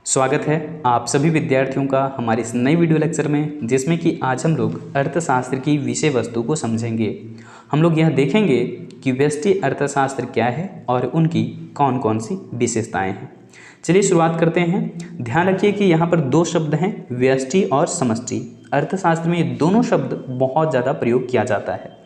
स्वागत है आप सभी विद्यार्थियों का हमारे इस नई वीडियो लेक्चर में, जिसमें कि आज हम लोग अर्थशास्त्र की विषय वस्तु को समझेंगे। हम लोग यह देखेंगे कि व्यष्टि अर्थशास्त्र क्या है और उनकी कौन कौन सी विशेषताएं हैं। चलिए शुरुआत करते हैं। ध्यान रखिए कि यहाँ पर दो शब्द हैं, व्यष्टि और समष्टि। अर्थशास्त्र में ये दोनों शब्द बहुत ज़्यादा प्रयोग किया जाता है,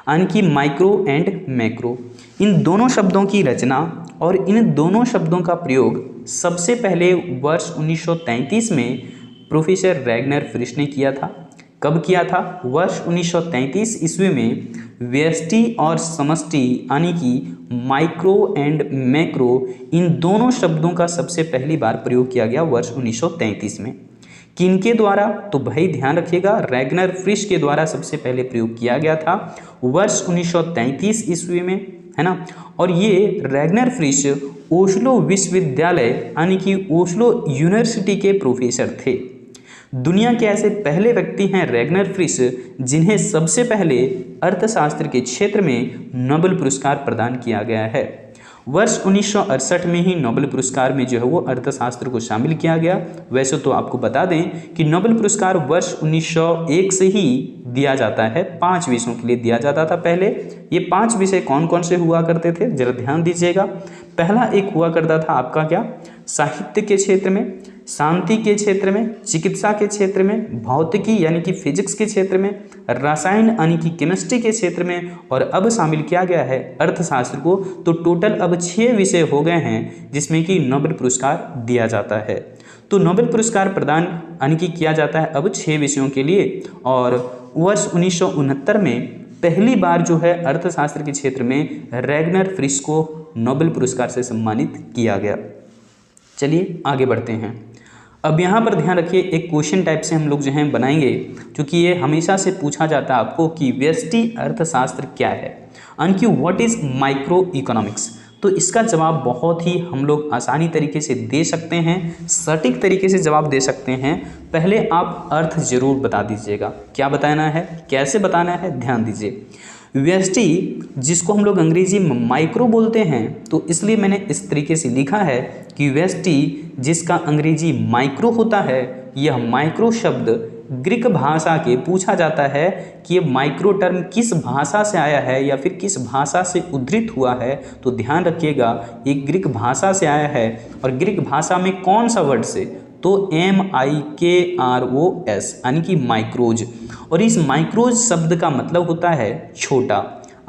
यानी कि माइक्रो एंड मैक्रो। इन दोनों शब्दों की रचना और इन दोनों शब्दों का प्रयोग सबसे पहले वर्ष 1933 में प्रोफेसर रैगनर फ्रिश ने किया था। कब किया था? वर्ष 1933 ईस्वी में व्यष्टि और समष्टि यानी कि माइक्रो एंड मैक्रो, इन दोनों शब्दों का सबसे पहली बार प्रयोग किया गया वर्ष 1933 में। किनके द्वारा? तो भाई ध्यान रखिएगा, रैगनर फ्रिश के द्वारा सबसे पहले प्रयोग किया गया था वर्ष 1933 ईस्वी में, है ना। और ये रैगनर फ्रिश ओस्लो विश्वविद्यालय यानी कि ओस्लो यूनिवर्सिटी के प्रोफेसर थे। दुनिया के ऐसे पहले व्यक्ति हैं रैगनर फ्रिश जिन्हें सबसे पहले अर्थशास्त्र के क्षेत्र में नोबेल पुरस्कार प्रदान किया गया है। वर्ष 1968 में ही नोबेल पुरस्कार में जो है वो अर्थशास्त्र को शामिल किया गया। वैसे तो आपको बता दें कि नोबेल पुरस्कार वर्ष 1901 से ही दिया जाता है, 5 विषयों के लिए दिया जाता था पहले। ये 5 विषय कौन कौन से हुआ करते थे, जरा ध्यान दीजिएगा। पहला एक हुआ करता था आपका क्या, साहित्य के क्षेत्र में, शांति के क्षेत्र में, चिकित्सा के क्षेत्र में, भौतिकी यानी कि फिजिक्स के क्षेत्र में, रसायन यानी कि केमिस्ट्री के क्षेत्र में, और अब शामिल किया गया है अर्थशास्त्र को। तो टोटल अब 6 विषय हो गए हैं जिसमें कि नोबेल पुरस्कार दिया जाता है। तो नोबेल पुरस्कार प्रदान यानी कि किया जाता है अब 6 विषयों के लिए। और वर्ष 1969 में पहली बार जो है अर्थशास्त्र के क्षेत्र में रैगनर फ्रिश को नोबेल पुरस्कार से सम्मानित किया गया। चलिए आगे बढ़ते हैं। अब यहाँ पर ध्यान रखिए, एक क्वेश्चन टाइप से हम लोग जो हैं बनाएंगे, क्योंकि ये हमेशा से पूछा जाता है आपको कि व्यष्टि अर्थशास्त्र क्या है, यानी कि व्हाट इज माइक्रो इकोनॉमिक्स। तो इसका जवाब बहुत ही हम लोग आसानी तरीके से दे सकते हैं, सटीक तरीके से जवाब दे सकते हैं। पहले आप अर्थ जरूर बता दीजिएगा, क्या बताना है, कैसे बताना है, ध्यान दीजिए। व्यष्टि जिसको हम लोग अंग्रेजी में माइक्रो बोलते हैं, तो इसलिए मैंने इस तरीके से लिखा है कि व्यष्टि जिसका अंग्रेजी माइक्रो होता है, यह माइक्रो शब्द ग्रीक भाषा के पूछा जाता है कि ये माइक्रो टर्म किस भाषा से आया है या फिर किस भाषा से उद्धृत हुआ है। तो ध्यान रखिएगा, ये ग्रीक भाषा से आया है। और ग्रीक भाषा में कौन सा वर्ड से? तो MIKROS यानी कि माइक्रोज। और इस माइक्रोज शब्द का मतलब होता है छोटा,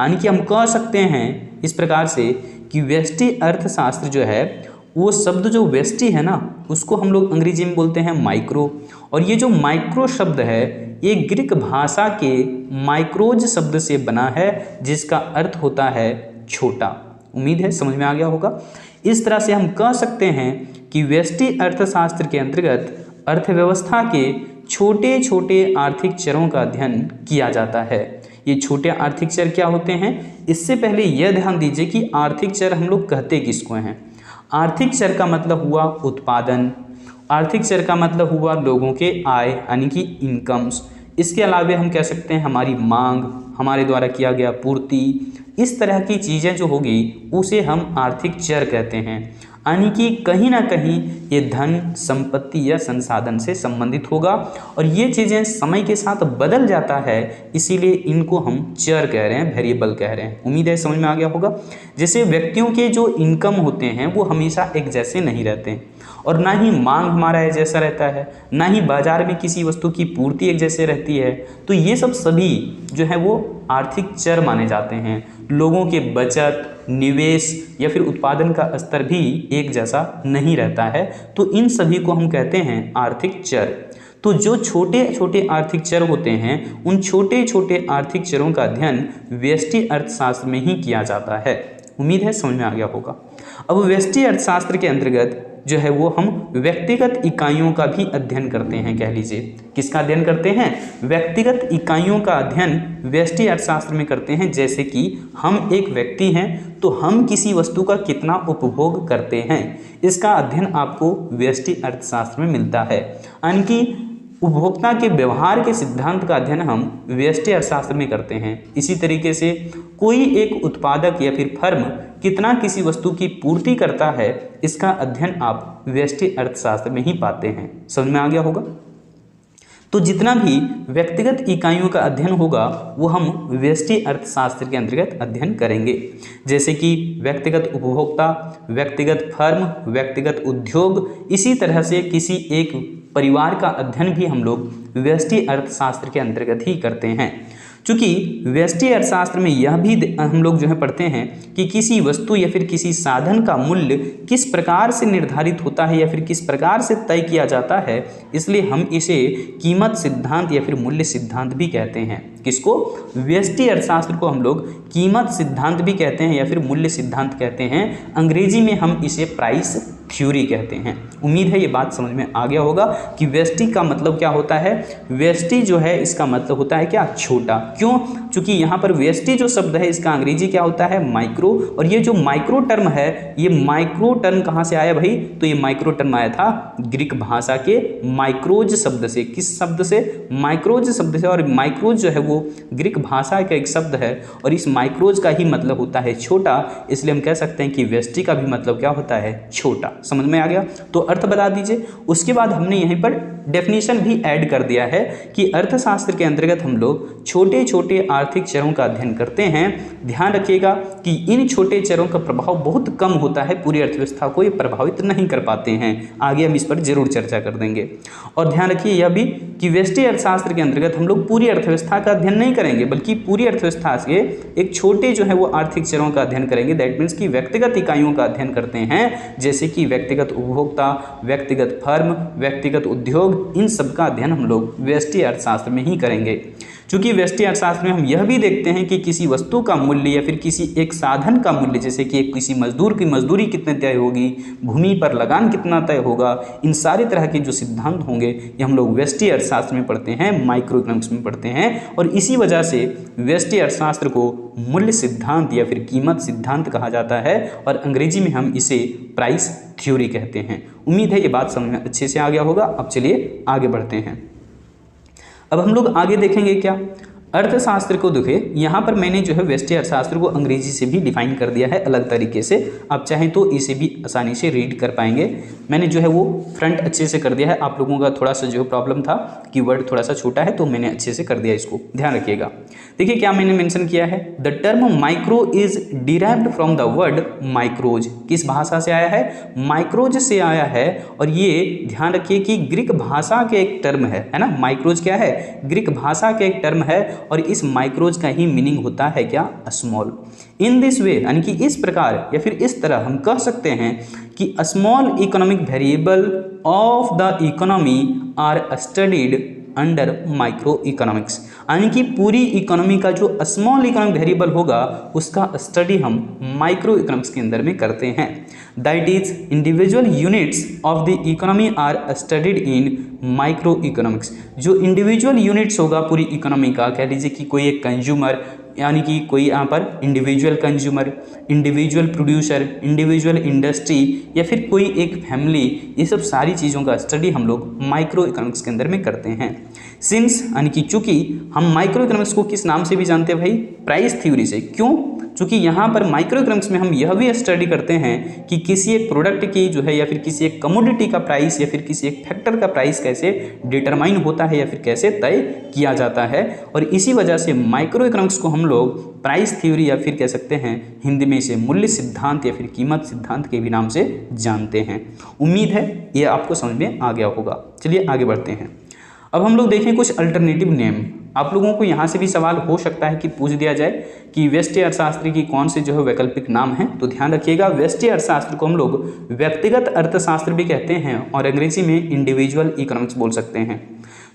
यानी कि हम कह सकते हैं इस प्रकार से कि व्यष्टि अर्थशास्त्र जो है, वो शब्द जो व्यष्टि है ना, उसको हम लोग अंग्रेजी में बोलते हैं माइक्रो। और ये जो माइक्रो शब्द है, ये ग्रीक भाषा के माइक्रोज शब्द से बना है, जिसका अर्थ होता है छोटा। उम्मीद है समझ में आ गया होगा। इस तरह से हम कह सकते हैं कि व्यष्टि अर्थशास्त्र के अंतर्गत अर्थव्यवस्था के छोटे छोटे आर्थिक चरों का अध्ययन किया जाता है। ये छोटे आर्थिक चर क्या होते हैं? इससे पहले यह ध्यान दीजिए कि आर्थिक चर हम लोग कहते किसको हैं। आर्थिक चर का मतलब हुआ उत्पादन, आर्थिक चर का मतलब हुआ लोगों के आय यानी कि इनकम्स। इसके अलावा हम कह सकते हैं हमारी मांग, हमारे द्वारा किया गया पूर्ति, इस तरह की चीज़ें जो होगी उसे हम आर्थिक चर कहते हैं। यानी कि कहीं ना कहीं ये धन, संपत्ति या संसाधन से संबंधित होगा, और ये चीज़ें समय के साथ बदल जाता है, इसीलिए इनको हम चर कह रहे हैं, वेरिएबल कह रहे हैं। उम्मीद है समझ में आ गया होगा। जैसे व्यक्तियों के जो इनकम होते हैं वो हमेशा एक जैसे नहीं रहते, और ना ही मांग हमारा एक जैसा रहता है, ना ही बाजार में किसी वस्तु की पूर्ति एक जैसे रहती है। तो ये सब सभी जो है वो आर्थिक चर माने जाते हैं। लोगों के बचत, निवेश या फिर उत्पादन का स्तर भी एक जैसा नहीं रहता है, तो इन सभी को हम कहते हैं आर्थिक चर। तो जो छोटे छोटे आर्थिक चर होते हैं, उन छोटे छोटे आर्थिक चरों का अध्ययन व्यष्टि अर्थशास्त्र में ही किया जाता है। उम्मीद है समझ में आ गया होगा। अब व्यष्टि अर्थशास्त्र के अंतर्गत जो है वो हम व्यक्तिगत इकाइयों का भी अध्ययन करते हैं। कह लीजिए किसका अध्ययन करते हैं? व्यक्तिगत इकाइयों का अध्ययन व्यष्टि अर्थशास्त्र में करते हैं। जैसे कि हम एक व्यक्ति हैं, तो हम किसी वस्तु का कितना उपभोग करते हैं, इसका अध्ययन आपको व्यष्टि अर्थशास्त्र में मिलता है। यानी कि उपभोक्ता के व्यवहार के सिद्धांत का अध्ययन हम व्यष्टि अर्थशास्त्र में करते हैं। इसी तरीके से कोई एक उत्पादक या फिर फर्म कितना किसी वस्तु की पूर्ति करता है, इसका अध्ययन आप व्यष्टि अर्थशास्त्र में ही पाते हैं। समझ में आ गया होगा। तो जितना भी व्यक्तिगत इकाइयों का अध्ययन होगा वो हम व्यष्टि अर्थशास्त्र के अंतर्गत अध्ययन करेंगे, जैसे कि व्यक्तिगत उपभोक्ता, व्यक्तिगत फर्म, व्यक्तिगत उद्योग। इसी तरह से किसी एक परिवार का अध्ययन भी हम लोग व्यष्टि अर्थशास्त्र के अंतर्गत ही करते हैं। चूँकि व्यष्टि अर्थशास्त्र में यह भी हम लोग जो है पढ़ते हैं कि किसी वस्तु या फिर किसी साधन का मूल्य किस प्रकार से निर्धारित होता है या फिर किस प्रकार से तय किया जाता है, इसलिए हम इसे कीमत सिद्धांत या फिर मूल्य सिद्धांत भी कहते हैं। किसको? व्यष्टि अर्थशास्त्र को हम लोग कीमत सिद्धांत भी कहते हैं या फिर मूल्य सिद्धांत कहते हैं। अंग्रेजी में हम इसे प्राइस थ्योरी कहते हैं। उम्मीद है ये बात समझ में आ गया होगा कि व्यष्टि का मतलब क्या होता है। व्यष्टि जो है इसका मतलब होता है क्या? छोटा। क्यों? क्योंकि यहाँ पर व्यष्टि जो शब्द है इसका अंग्रेजी क्या होता है? माइक्रो। और ये जो माइक्रो टर्म है, ये माइक्रो टर्म कहाँ से आया भाई? तो ये माइक्रो टर्म आया था ग्रीक भाषा के माइक्रोज शब्द से। किस शब्द से? माइक्रोज शब्द से। और माइक्रोज जो है वो ग्रीक भाषा का एक शब्द है और इस माइक्रोज का ही मतलब होता है छोटा। इसलिए हम कह सकते हैं कि व्यष्टि का भी मतलब क्या होता है? छोटा। समझ में आ गया? तो अर्थ बता दीजिए। उसके बाद हमने यहीं पर डेफिनेशन भी ऐड कर दिया है कि अर्थशास्त्र के अंतर्गत हम लोग छोटे छोटे आर्थिक चरों का अध्ययन करते हैं। ध्यान रखिएगा कि इन छोटे चरों का प्रभाव बहुत कम होता है, पूरी अर्थव्यवस्था को ये प्रभावित नहीं कर पाते हैं। आगे हम इस पर जरूर चर्चा कर देंगे। और ध्यान रखिए यह भी कि व्यष्टि अर्थशास्त्र के अंतर्गत हम लोग पूरी अर्थव्यवस्था का अध्ययन नहीं करेंगे, बल्कि पूरी अर्थव्यवस्था से एक छोटे जो है वो आर्थिक चरों का अध्ययन करेंगे। दैट मीन्स कि व्यक्तिगत इकाइयों का अध्ययन करते हैं, जैसे कि व्यक्तिगत उपभोक्ता, व्यक्तिगत फर्म, व्यक्तिगत उद्योग। इन सब का अध्ययन हम लोग व्यष्टि अर्थशास्त्र में ही करेंगे। क्योंकि व्यष्टि अर्थशास्त्र में हम यह भी देखते हैं कि किसी वस्तु का मूल्य या फिर किसी एक साधन का मूल्य, जैसे कि किसी मजदूर की मजदूरी कितने तय होगी, भूमि पर लगान कितना तय होगा, इन सारे तरह के जो सिद्धांत होंगे ये हम लोग व्यष्टि अर्थशास्त्र में पढ़ते हैं, माइक्रो इकोनॉमिक्स में पढ़ते हैं। और इसी वजह से व्यष्टि अर्थशास्त्र को मूल्य सिद्धांत या फिर कीमत सिद्धांत कहा जाता है और अंग्रेजी में हम इसे प्राइस थ्योरी कहते हैं। उम्मीद है ये बात समझ में अच्छे से आ गया होगा। अब चलिए आगे बढ़ते हैं। अब हम लोग आगे देखेंगे क्या? अर्थशास्त्र को देखिए, यहाँ पर मैंने जो है व्यष्टि अर्थशास्त्र को अंग्रेजी से भी डिफाइन कर दिया है अलग तरीके से। आप चाहें तो इसे भी आसानी से रीड कर पाएंगे। मैंने जो है वो फ्रंट अच्छे से कर दिया है। आप लोगों का थोड़ा सा जो प्रॉब्लम था कि वर्ड थोड़ा सा छोटा है, तो मैंने अच्छे से कर दिया इसको। ध्यान रखिएगा। देखिए क्या मैंने मेंशन किया है। The term micro is derived from the word माइक्रोज। किस भाषा से आया है? माइक्रोज से आया है। और ये ध्यान रखिए कि ग्रीक भाषा के एक टर्म है ना। माइक्रोज क्या है? ग्रीक भाषा के एक टर्म है और इस माइक्रोज का ही मीनिंग होता है क्या? स्मॉल। इन दिस वे, यानी कि इस प्रकार या फिर इस तरह हम कह सकते हैं कि small economic variable of the economy are studied under microeconomics. यानी कि पूरी इकोनॉमी का जो स्मॉल इकोनॉमिक वेरिएबल होगा उसका स्टडी हम माइक्रो इकोनॉमिक्स के अंदर में करते हैं। That is individual units of the economy are studied in microeconomics. जो इंडिविजुअल यूनिट्स होगा पूरी इकोनॉमी का, कह लीजिए कि कोई एक कंज्यूमर, यानी कि कोई यहाँ पर individual consumer, individual producer, individual industry या फिर कोई एक फैमिली, ये सब सारी चीज़ों का स्टडी हम लोग माइक्रो इकोनॉमिक्स के अंदर में करते हैं। सिंस, यानी कि चूँकि हम माइक्रो इकोनॉमिक्स को किस नाम से भी जानते हैं भाई? प्राइस थ्योरी से। क्यों? क्योंकि यहाँ पर माइक्रो इकोनॉमिक्स में हम यह भी स्टडी करते हैं कि किसी एक प्रोडक्ट की जो है या फिर किसी एक कमोडिटी का प्राइस या फिर किसी एक फैक्टर का प्राइस कैसे डिटरमाइन होता है या फिर कैसे तय किया जाता है। और इसी वजह से माइक्रो इकोनॉमिक्स को हम लोग प्राइस थ्योरी या फिर कह सकते हैं हिंदी में इसे मूल्य सिद्धांत या फिर कीमत सिद्धांत के भी नाम से जानते हैं। उम्मीद है ये आपको समझ में आ गया होगा। चलिए आगे बढ़ते हैं। अब हम लोग देखें कुछ अल्टरनेटिव नेम। आप लोगों को यहाँ से भी सवाल हो सकता है कि पूछ दिया जाए कि व्यष्टि अर्थशास्त्र की कौन से जो है वैकल्पिक नाम है। तो ध्यान रखिएगा, व्यष्टि अर्थशास्त्र को हम लोग व्यक्तिगत अर्थशास्त्र भी कहते हैं और अंग्रेजी में इंडिविजुअल इकोनॉमिक्स बोल सकते हैं।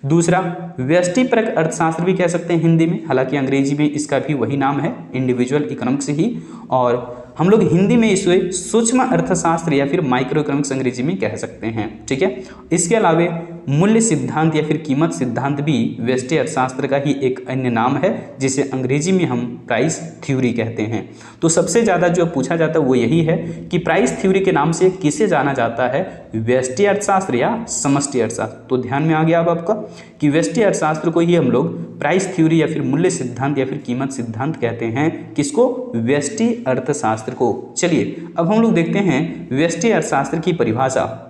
दूसरा, व्यष्टिपरक अर्थशास्त्र भी कह सकते हैं हिंदी में, हालांकि अंग्रेजी में इसका भी वही नाम है, इंडिविजुअल इकोनॉमिक्स ही। और हम लोग हिंदी में इसे सूक्ष्म अर्थशास्त्र या फिर माइक्रो इकोनॉमिक्स अंग्रेजी में कह सकते हैं। ठीक है, इसके अलावा मूल्य सिद्धांत या फिर कीमत सिद्धांत भी व्यष्टि अर्थशास्त्र का ही एक अन्य नाम है, जिसे अंग्रेजी में हम प्राइस थ्योरी कहते हैं। तो सबसे ज़्यादा जो पूछा जाता है वो यही है कि प्राइस थ्योरी के नाम से किसे जाना जाता है, व्यष्टि अर्थशास्त्र या समष्टि अर्थशास्त्र। तो ध्यान में आ गया अब आपका कि व्यष्टि अर्थशास्त्र को ही हम लोग प्राइस थ्योरी या फिर मूल्य सिद्धांत या फिर कीमत सिद्धांत कहते हैं। किसको? व्यष्टि अर्थशास्त्र को। चलिए अब हम लोग देखते हैं व्यष्टि अर्थशास्त्र की परिभाषा।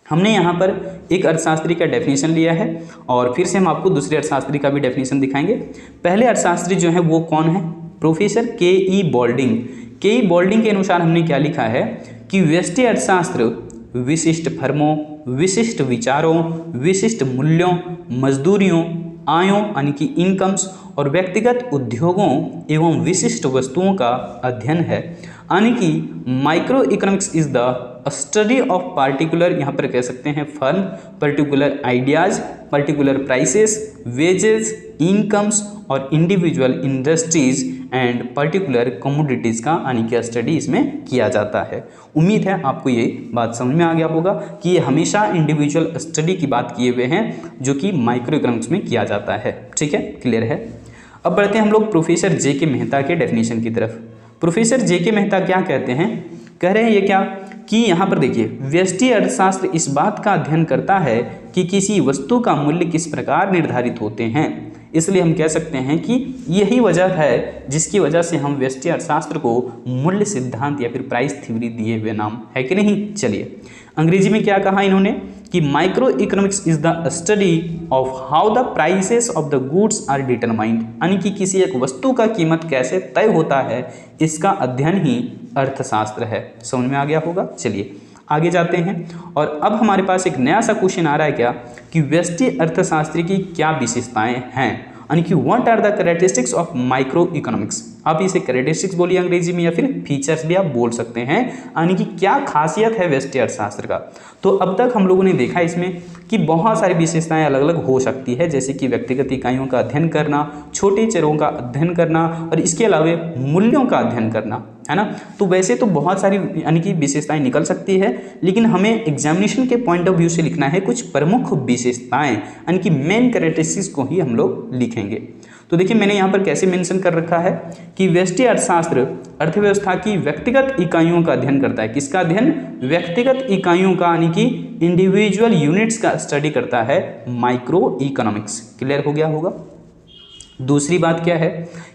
हमने यहाँ पर एक अर्थशास्त्री का डेफिनेशन लिया है और फिर से हम आपको दूसरे अर्थशास्त्री का भी डेफिनेशन दिखाएंगे। पहले अर्थशास्त्री जो है वो कौन है? प्रोफेसर के.ई. बोल्डिंग। के.ई. बोल्डिंग के अनुसार हमने क्या लिखा है कि व्यष्टि अर्थशास्त्र विशिष्ट फर्मों, विशिष्ट विचारों, विशिष्ट मूल्यों, मजदूरियों, आयों यानी कि इनकम्स और व्यक्तिगत उद्योगों एवं विशिष्ट वस्तुओं का अध्ययन है। यानी कि micro economics is the study of particular, यहाँ पर कह सकते हैं firm, particular ideas, particular prices, wages, incomes और individual industries and particular commodities का यानी कि स्टडी इसमें किया जाता है। उम्मीद है आपको ये बात समझ में आ गया होगा कि ये हमेशा इंडिविजुअल स्टडी की बात किए हुए हैं जो कि माइक्रो इकोनॉमिक्स में किया जाता है। ठीक है, क्लियर है। अब बढ़ते हैं हम लोग प्रोफेसर जे.के. मेहता के डेफिनेशन की तरफ। Professor JK. मेहता क्या कहते हैं? कह रहे हैं ये क्या कि यहाँ पर देखिए, व्यष्टि अर्थशास्त्र इस बात का अध्ययन करता है कि किसी वस्तु का मूल्य किस प्रकार निर्धारित होते हैं। इसलिए हम कह सकते हैं कि यही वजह है जिसकी वजह से हम व्यष्टि अर्थशास्त्र को मूल्य सिद्धांत या फिर प्राइस थ्योरी दिए हुए नाम है कि नहीं। चलिए अंग्रेजी में क्या कहा इन्होंने कि micro economics is the study of how the prices of the goods are determined, यानी कि किसी एक वस्तु का कीमत कैसे तय होता है, इसका अध्ययन ही अर्थशास्त्र है। समझ में आ गया होगा। चलिए आगे जाते हैं और अब हमारे पास एक नया सा क्वेश्चन आ रहा है क्या कि व्यष्टि अर्थशास्त्र की क्या विशेषताएं हैं, यानी कि what are the characteristics of microeconomics. आप इसे कैरेक्टरिस्टिक्स बोलिए अंग्रेजी में या फिर फीचर्स भी आप बोल सकते हैं, यानी कि क्या खासियत है व्यष्टि अर्थशास्त्र का। तो अब तक हम लोगों ने देखा इसमें कि बहुत सारी विशेषताएं अलग अलग हो सकती है, जैसे कि व्यक्तिगत इकाइयों का अध्ययन करना, छोटे चरों का अध्ययन करना और इसके अलावा मूल्यों का अध्ययन करना, है ना। तो वैसे तो बहुत सारी यानी कि विशेषताएं निकल सकती है, लेकिन हमें एग्जामिनेशन के पॉइंट ऑफ व्यू से लिखना है कुछ प्रमुख विशेषताएं, यानी कि मेन कैरेक्टरिस्टिक्स को ही हम लोग लिखेंगे। तो देखिए मैंने यहाँ पर कैसे मेंशन कर रखा है कि व्यष्टि अर्थशास्त्र अर्थव्यवस्था की व्यक्तिगत इकाइयों का अध्ययन करता है। किसका अध्ययन? व्यक्तिगत इकाइयों का, यानी कि इंडिविजुअल यूनिट्स का स्टडी करता है माइक्रो इकोनॉमिक्स। क्लियर हो गया होगा। दूसरी बात क्या है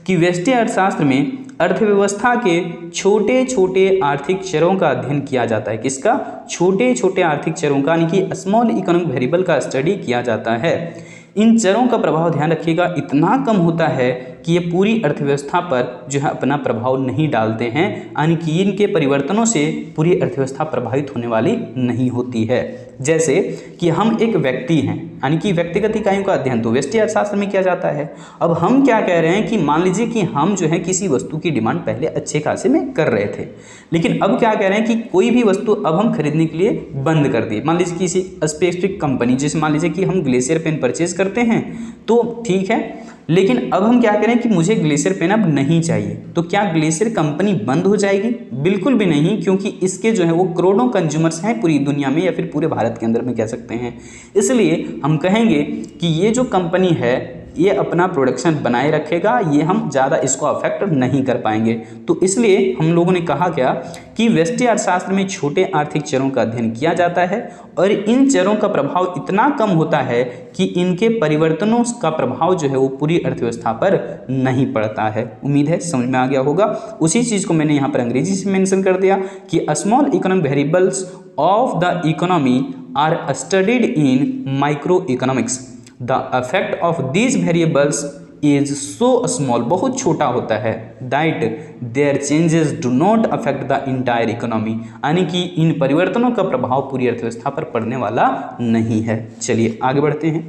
कि व्यष्टि अर्थशास्त्र में अर्थव्यवस्था के छोटे छोटे आर्थिक चरों का अध्ययन किया जाता है। किसका? छोटे छोटे आर्थिक चरों का, यानी कि स्मॉल इकोनॉमिक वेरिएबल का स्टडी किया जाता है। इन चरों का प्रभाव, ध्यान रखिएगा, इतना कम होता है कि ये पूरी अर्थव्यवस्था पर जो है अपना प्रभाव नहीं डालते हैं, यानी कि इनके परिवर्तनों से पूरी अर्थव्यवस्था प्रभावित होने वाली नहीं होती है। जैसे कि हम एक व्यक्ति हैं, यानी कि व्यक्तिगत इकाइयों का अध्ययन तो व्यष्टि अर्थशास्त्र में किया जाता है। अब हम क्या कह रहे हैं कि मान लीजिए कि हम जो है किसी वस्तु की डिमांड पहले अच्छे खासे में कर रहे थे, लेकिन अब क्या कह रहे हैं कि कोई भी वस्तु अब हम खरीदने के लिए बंद कर दिए। मान लीजिए किसी स्पेसिफिक कंपनी, जैसे मान लीजिए कि हम ग्लेशियर पेन परचेज करते हैं तो ठीक है, लेकिन अब हम क्या करें कि मुझे ग्लेशियर पेन अब नहीं चाहिए, तो क्या ग्लेशियर कंपनी बंद हो जाएगी? बिल्कुल भी नहीं, क्योंकि इसके जो है वो करोड़ों कंज्यूमर्स हैं पूरी दुनिया में या फिर पूरे भारत के अंदर में कह सकते हैं। इसलिए हम कहेंगे कि ये जो कंपनी है ये अपना प्रोडक्शन बनाए रखेगा, ये हम ज़्यादा इसको अफेक्ट नहीं कर पाएंगे। तो इसलिए हम लोगों ने कहा क्या कि व्यष्टि अर्थशास्त्र में छोटे आर्थिक चरों का अध्ययन किया जाता है और इन चरों का प्रभाव इतना कम होता है कि इनके परिवर्तनों का प्रभाव जो है वो पूरी अर्थव्यवस्था पर नहीं पड़ता है। उम्मीद है समझ में आ गया होगा। उसी चीज़ को मैंने यहाँ पर अंग्रेजी से मेंशन कर दिया कि small economic variables of the economy are studied in microeconomics. The effect of these variables is so small, बहुत छोटा होता है, that their changes do not affect the entire economy, यानी कि इन परिवर्तनों का प्रभाव पूरी अर्थव्यवस्था पर पड़ने वाला नहीं है। चलिए आगे बढ़ते हैं।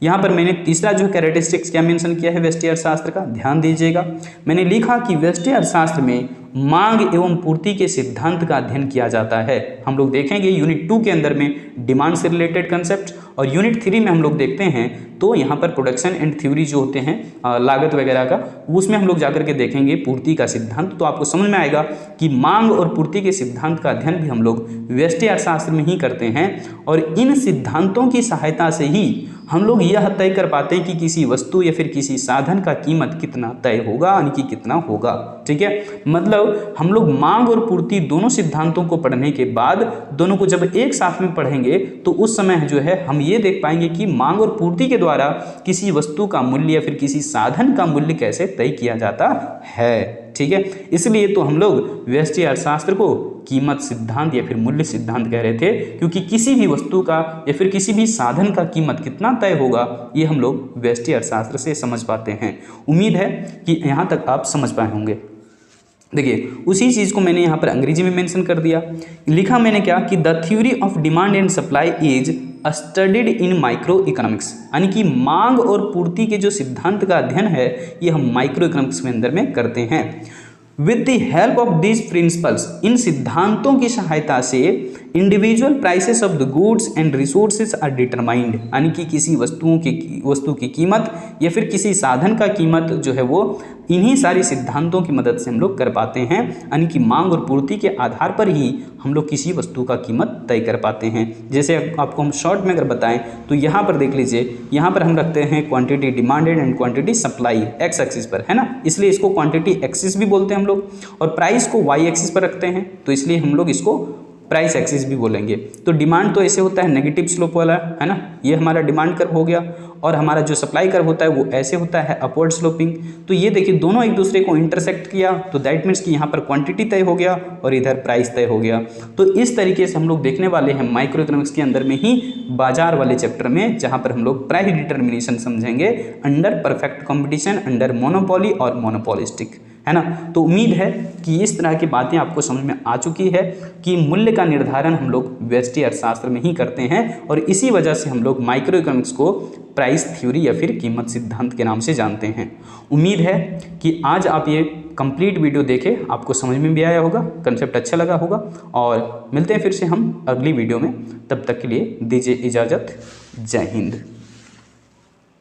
यहाँ पर मैंने तीसरा जो कैरेक्टरिस्टिक्स क्या मेंशन किया है व्यष्टि अर्थशास्त्र का, ध्यान दीजिएगा। मैंने लिखा कि व्यष्टि अर्थशास्त्र में मांग एवं पूर्ति के सिद्धांत का अध्ययन किया जाता है। हम लोग देखेंगे यूनिट 2 के अंदर में डिमांड से रिलेटेड कंसेप्ट, और यूनिट 3 में हम लोग देखते हैं तो यहाँ पर प्रोडक्शन एंड थ्योरी जो होते हैं लागत वगैरह का, उसमें हम लोग जाकर के देखेंगे पूर्ति का सिद्धांत। तो आपको समझ में आएगा कि मांग और पूर्ति के सिद्धांत का अध्ययन भी हम लोग व्यष्टि अर्थशास्त्र में ही करते हैं, और इन सिद्धांतों की सहायता से ही हम लोग यह तय कर पाते हैं कि किसी वस्तु या फिर किसी साधन का कीमत कितना तय होगा, यानी कि कितना होगा। ठीक है, मतलब हम लोग मांग और पूर्ति दोनों सिद्धांतों को पढ़ने के बाद दोनों को जब एक साथ में पढ़ेंगे तो उस समय जो है हम ये देख पाएंगे कि मांग और पूर्ति के द्वारा किसी वस्तु का मूल्य या फिर किसी साधन का मूल्य कैसे तय किया जाता है। ठीक है, इसलिए तो हम लोग व्यष्टि अर्थशास्त्र को कीमत सिद्धांत या फिर मूल्य सिद्धांत कह रहे थे, क्योंकि किसी भी वस्तु का या फिर किसी भी साधन का कीमत कितना तय होगा ये हम लोग व्यष्टि अर्थशास्त्र से समझ पाते हैं। उम्मीद है कि यहाँ तक आप समझ पाए होंगे। देखिए, उसी चीज़ को मैंने यहाँ पर अंग्रेजी में मेंशन कर दिया। लिखा मैंने क्या कि the theory of demand and supply is studied in microeconomics, यानी कि मांग और पूर्ति के जो सिद्धांत का अध्ययन है ये हम माइक्रो इकोनॉमिक्स के अंदर में करते हैं। With the help of these principles, इन सिद्धांतों की सहायता से individual prices of the goods and resources are determined, यानी कि किसी वस्तु की कीमत या फिर किसी साधन का कीमत जो है वो इन्हीं सारी सिद्धांतों की मदद से हम लोग कर पाते हैं, यानी कि मांग और पूर्ति के आधार पर ही हम लोग किसी वस्तु का कीमत तय कर पाते हैं। जैसे आपको हम शॉर्ट में अगर बताएं तो यहाँ पर देख लीजिए, यहाँ पर हम रखते हैं quantity demanded and quantity supply x axis पर, है ना, इसलिए इसको क्वांटिटी एक्सिस भी बोलते हैं हम लोग, और प्राइस को वाई एक्सिस पर रखते हैं तो इसलिए हम लोग इसको प्राइस एक्सिस भी बोलेंगे। तो डिमांड तो ऐसे होता है नेगेटिव स्लोप वाला, है ना, ये हमारा डिमांड कर्व हो गया, और हमारा जो सप्लाई कर्व होता है वो ऐसे होता है अपवर्ड स्लोपिंग। तो ये देखिए दोनों एक दूसरे को इंटरसेक्ट किया तो दैट मीन्स कि यहाँ पर क्वांटिटी तय हो गया और इधर प्राइस तय हो गया। तो इस तरीके से हम लोग देखने वाले हैं माइक्रो इकोनॉमिक्स के अंदर में ही बाजार वाले चैप्टर में, जहाँ पर हम लोग प्राइस डिटर्मिनेशन समझेंगे under perfect competition, under monopoly और मोनोपोलिस्टिक, है ना। तो उम्मीद है कि इस तरह की बातें आपको समझ में आ चुकी है कि मूल्य का निर्धारण हम लोग व्यष्टि अर्थशास्त्र में ही करते हैं, और इसी वजह से हम लोग माइक्रो इकोनॉमिक्स को प्राइस थ्योरी या फिर कीमत सिद्धांत के नाम से जानते हैं। उम्मीद है कि आज आप ये कंप्लीट वीडियो देखें, आपको समझ में भी आया होगा, कंसेप्ट अच्छा लगा होगा, और मिलते हैं फिर से हम अगली वीडियो में। तब तक के लिए दीजिए इजाज़त। जय हिंद।